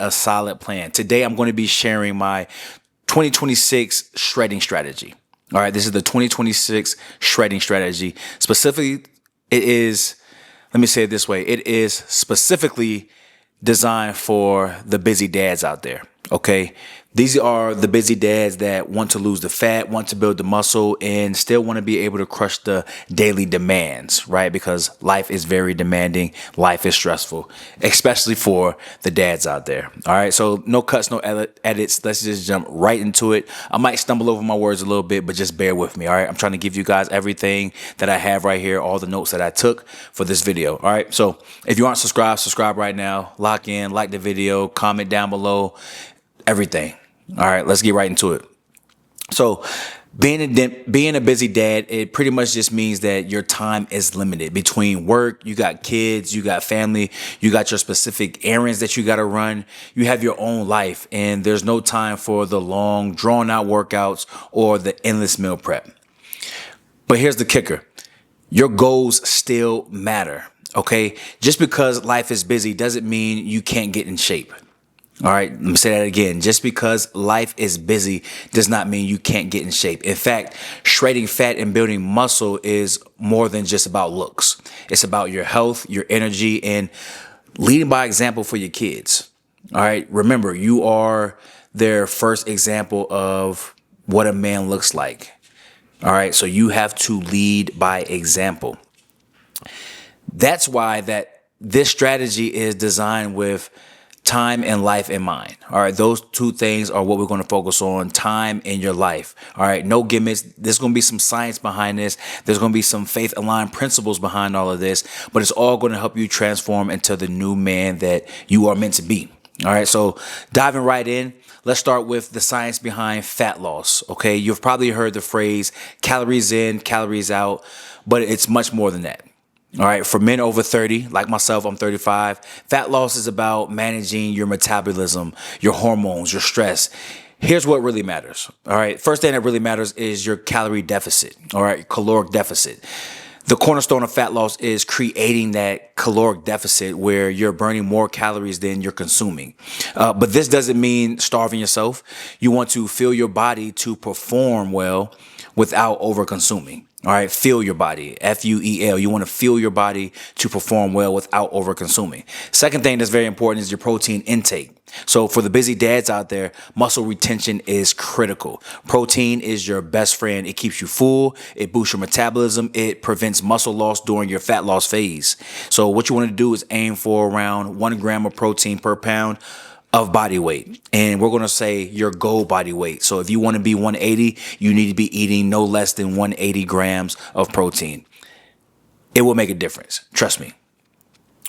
a solid plan. Today, I'm going to be sharing my 2026 shredding strategy. All right, this is the 2026 shredding strategy. Specifically, let me say it this way. It is specifically designed for the busy dads out there. Okay. These are the busy dads that want to lose the fat, want to build the muscle, and still want to be able to crush the daily demands, right? Because life is very demanding. Life is stressful, especially for the dads out there. All right. So no cuts, no edits. Let's just jump right into it. I might stumble over my words a little bit, but just bear with me. All right. I'm trying to give you guys everything that I have right here, all the notes that I took for this video. All right. So if you aren't subscribed, subscribe right now. Lock in, like the video, comment down below, everything. All right, let's get right into it. So being a busy dad, it pretty much just means that your time is limited between work. You got kids, you got family, you got your specific errands that you got to run. You have your own life, and there's no time for the long, drawn out workouts or the endless meal prep. But here's the kicker. Your goals still matter. Okay. Just because life is busy doesn't mean you can't get in shape. All right, let me say that again. Just because life is busy does not mean you can't get in shape. In fact, shredding fat and building muscle is more than just about looks. It's about your health, your energy, and leading by example for your kids. All right, remember, you are their first example of what a man looks like. All right, so you have to lead by example. That's why this strategy is designed with time and life in mind. All right. Those two things are what we're going to focus on. Time in your life. All right. No gimmicks. There's going to be some science behind this. There's going to be some faith aligned principles behind all of this, but it's all going to help you transform into the new man that you are meant to be. All right. So diving right in, let's start with the science behind fat loss. Okay. You've probably heard the phrase calories in, calories out, but it's much more than that. All right. For men over 30, like myself, I'm 35. Fat loss is about managing your metabolism, your hormones, your stress. Here's what really matters. All right. First thing that really matters is your calorie deficit. All right. Caloric deficit. The cornerstone of fat loss is creating that caloric deficit where you're burning more calories than you're consuming. But this doesn't mean starving yourself. You want to fuel your body to perform well without over consuming. All right. Fuel your body. F-U-E-L. You want to fuel your body to perform well without over consuming. Second thing that's very important is your protein intake. So for the busy dads out there, muscle retention is critical. Protein is your best friend. It keeps you full. It boosts your metabolism. It prevents muscle loss during your fat loss phase. So what you want to do is aim for around 1 gram of protein per pound of body weight. And we're going to say your goal body weight. So if you want to be 180, you need to be eating no less than 180 grams of protein. It will make a difference. Trust me.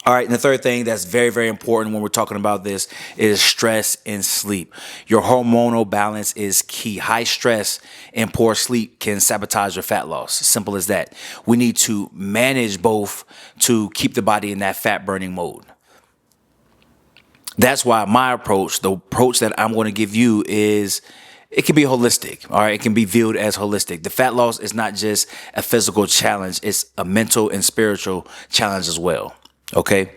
All right. And the third thing that's very, very important when we're talking about this is stress and sleep. Your hormonal balance is key. High stress and poor sleep can sabotage your fat loss. Simple as that. We need to manage both to keep the body in that fat burning mode. That's why my approach, the approach that I'm going to give you is it can be holistic. All right. It can be viewed as holistic. The fat loss is not just a physical challenge. It's a mental and spiritual challenge as well. Okay.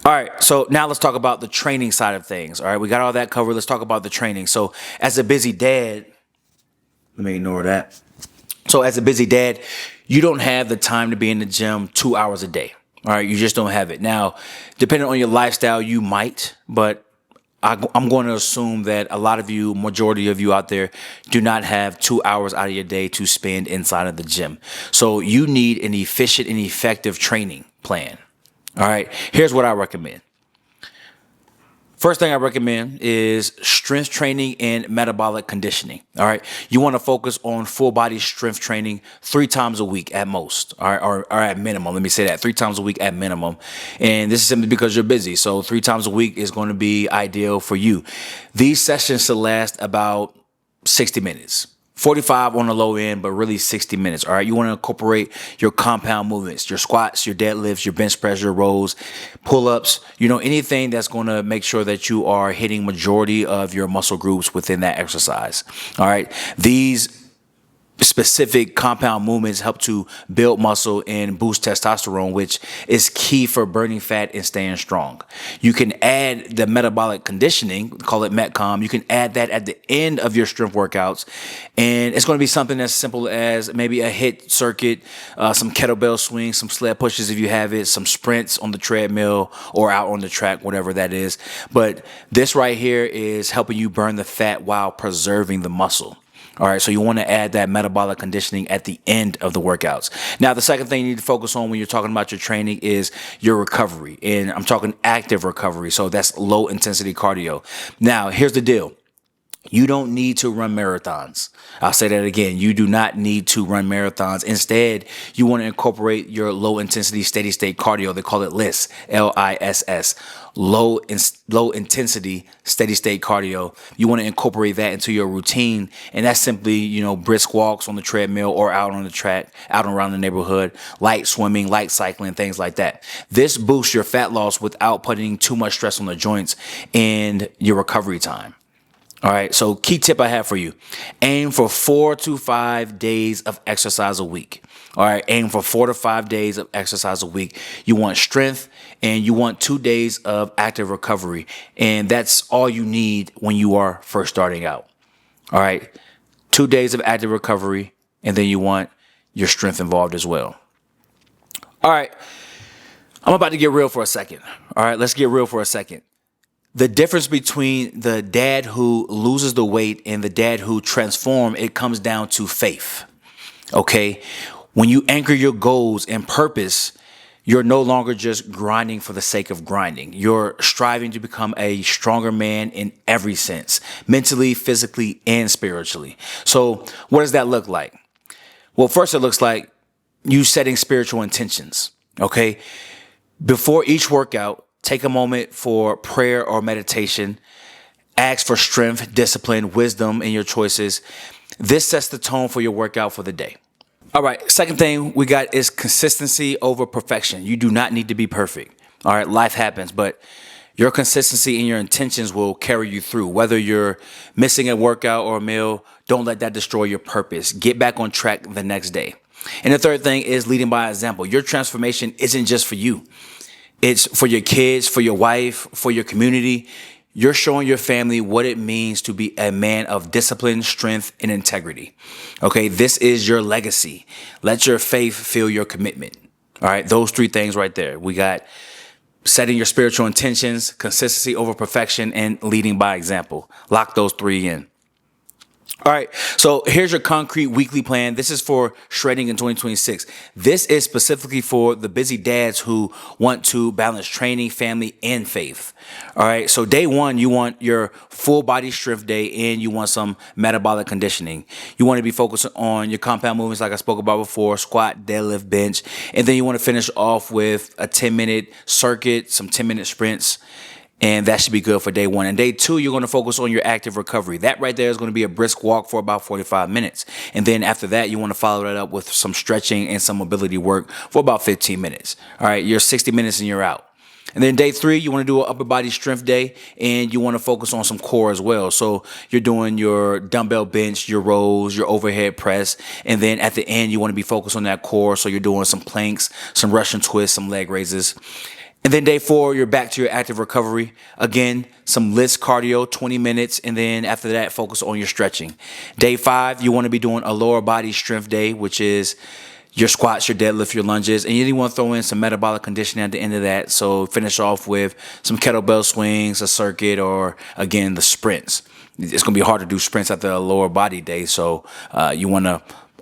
All right. So now let's talk about the training side of things. All right. We got all that covered. Let's talk about the training. So as a busy dad, let me ignore that. So as a busy dad, you don't have the time to be in the gym 2 hours a day. All right, you just don't have it. Now, depending on your lifestyle, you might, but I'm going to assume that a lot of you, majority of you out there, do not have 2 hours out of your day to spend inside of the gym. So you need an efficient and effective training plan. All right, here's what I recommend. First thing I recommend is strength training and metabolic conditioning. All right. You want to focus on full body strength training 3 times a week at most. All right. Or at minimum. Let me say that 3 times a week at minimum. And this is simply because you're busy. So 3 times a week is going to be ideal for you. These sessions should last about 60 minutes. 45 on the low end, but really 60 minutes. All right. You want to incorporate your compound movements, your squats, your deadlifts, your bench press, your rows, pull-ups, anything that's going to make sure that you are hitting majority of your muscle groups within that exercise. All right. These specific compound movements help to build muscle and boost testosterone, which is key for burning fat and staying strong. You can add the metabolic conditioning, call it metcom. You can add that at the end of your strength workouts, and it's going to be something as simple as maybe a HIIT circuit, some kettlebell swings, some sled pushes if you have it, some sprints on the treadmill or out on the track, whatever that is. But this right here is helping you burn the fat while preserving the muscle. All right, so you want to add that metabolic conditioning at the end of the workouts. Now, the second thing you need to focus on when you're talking about your training is your recovery. And I'm talking active recovery. So that's low intensity cardio. Now, here's the deal. You don't need to run marathons. I'll say that again. You do not need to run marathons. Instead, you want to incorporate your low intensity steady state cardio. They call it LISS, LISS, low intensity steady state cardio. You want to incorporate that into your routine. And that's simply, brisk walks on the treadmill or out on the track, out and around the neighborhood, light swimming, light cycling, things like that. This boosts your fat loss without putting too much stress on the joints and your recovery time. All right, so key tip I have for you. Aim for 4 to 5 days of exercise a week. All right, aim for 4 to 5 days of exercise a week. You want strength and you want 2 days of active recovery. And that's all you need when you are first starting out. All right, 2 days of active recovery, and then you want your strength involved as well. All right, I'm about to get real for a second. All right, let's get real for a second. The difference between the dad who loses the weight and the dad who transforms, it comes down to faith. Okay? When you anchor your goals and purpose, you're no longer just grinding for the sake of grinding. You're striving to become a stronger man in every sense, mentally, physically, and spiritually. So what does that look like? Well, first it looks like you setting spiritual intentions. Okay? Before each workout, take a moment for prayer or meditation. Ask for strength, discipline, wisdom in your choices. This sets the tone for your workout for the day. All right, second thing we got is consistency over perfection. You do not need to be perfect. All right, life happens, but your consistency and your intentions will carry you through. Whether you're missing a workout or a meal, don't let that destroy your purpose. Get back on track the next day. And the third thing is leading by example. Your transformation isn't just for you. It's for your kids, for your wife, for your community. You're showing your family what it means to be a man of discipline, strength, and integrity. Okay, this is your legacy. Let your faith fuel your commitment. All right, those three things right there. We got setting your spiritual intentions, consistency over perfection, and leading by example. Lock those three in. All right, so here's your concrete weekly plan. This is for shredding in 2026. This is specifically for the busy dads who want to balance training, family, and faith. All right, so day one, you want your full body strength day and you want some metabolic conditioning. You want to be focused on your compound movements like I spoke about before, squat, deadlift, bench. And then you want to finish off with a 10-minute circuit, some 10-minute sprints. And that should be good for day one. And day two, you're going to focus on your active recovery. That right there is going to be a brisk walk for about 45 minutes. And then after that, you want to follow that up with some stretching and some mobility work for about 15 minutes. All right, you're 60 minutes and you're out. And then day three, you want to do an upper body strength day and you want to focus on some core as well. So you're doing your dumbbell bench, your rows, your overhead press. And then at the end, you want to be focused on that core. So you're doing some planks, some Russian twists, some leg raises. And then day four, you're back to your active recovery. Again, some LISS cardio, 20 minutes. And then after that, focus on your stretching. Day five, you want to be doing a lower body strength day, which is your squats, your deadlift, your lunges. And you want to throw in some metabolic conditioning at the end of that. So finish off with some kettlebell swings, a circuit, or again, the sprints. It's going to be hard to do sprints after a lower body day. So you want to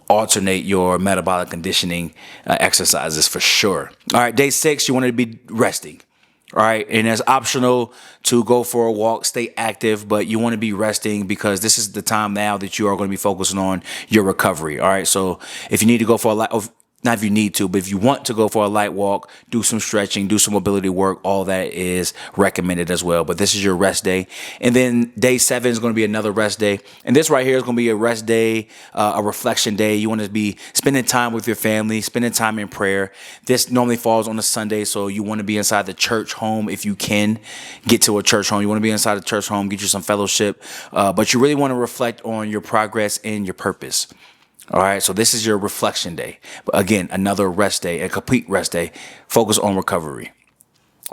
alternate your metabolic conditioning exercises for sure. All right, day six, you want to be resting. All right, and it's optional to go for a walk, stay active, but you want to be resting because this is the time now that you are going to be focusing on your recovery. All right, so if you need to go for a light, not if you need to, but if you want to go for a light walk, do some stretching, do some mobility work, all that is recommended as well. But this is your rest day. And then day seven is going to be another rest day. And this right here is going to be a rest day, a reflection day. You want to be spending time with your family, spending time in prayer. This normally falls on a Sunday, so you want to be inside the church home if you can get to a church home. You want to be inside the church home, get you some fellowship. But you really want to reflect on your progress and your purpose. All right, so this is your reflection day. But again, another rest day, a complete rest day. Focus on recovery.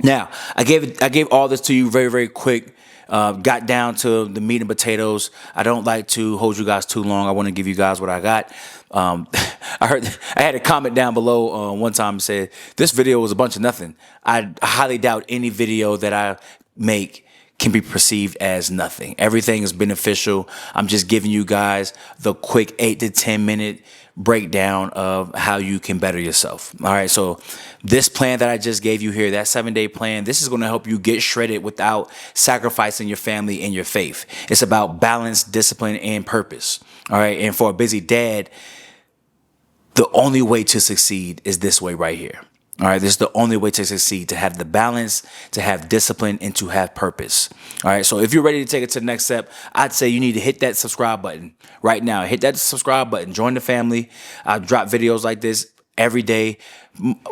Now, I gave all this to you very, very quick. Got down to the meat and potatoes. I don't like to hold you guys too long. I want to give you guys what I got. I had a comment down below one time said this video was a bunch of nothing. I highly doubt any video that I make can be perceived as nothing. Everything is beneficial. I'm just giving you guys the quick 8 to 10 minute breakdown of how you can better yourself. All right. So this plan that I just gave you here, that 7-day plan, this is going to help you get shredded without sacrificing your family and your faith. It's about balance, discipline, and purpose. All right. And for a busy dad, the only way to succeed is this way right here. All right, this is the only way to succeed, to have the balance, to have discipline, and to have purpose. All right, so if you're ready to take it to the next step, I'd say you need to hit that subscribe button right now. Hit that subscribe button. Join the family. I drop videos like this every day,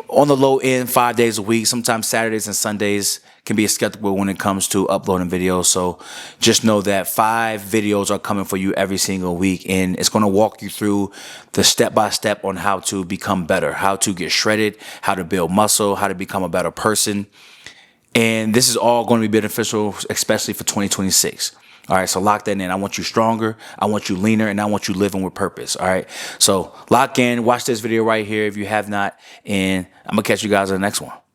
on the low end, 5 days a week. Sometimes Saturdays and Sundays can be skeptical when it comes to uploading videos. So just know that 5 videos are coming for you every single week, and it's going to walk you through the step-by-step on how to become better, how to get shredded, how to build muscle, how to become a better person. And this is all going to be beneficial, especially for 2026. All right, so lock that in. I want you stronger, I want you leaner, and I want you living with purpose. All right, so lock in, watch this video right here if you have not, and I'm going to catch you guys in the next one.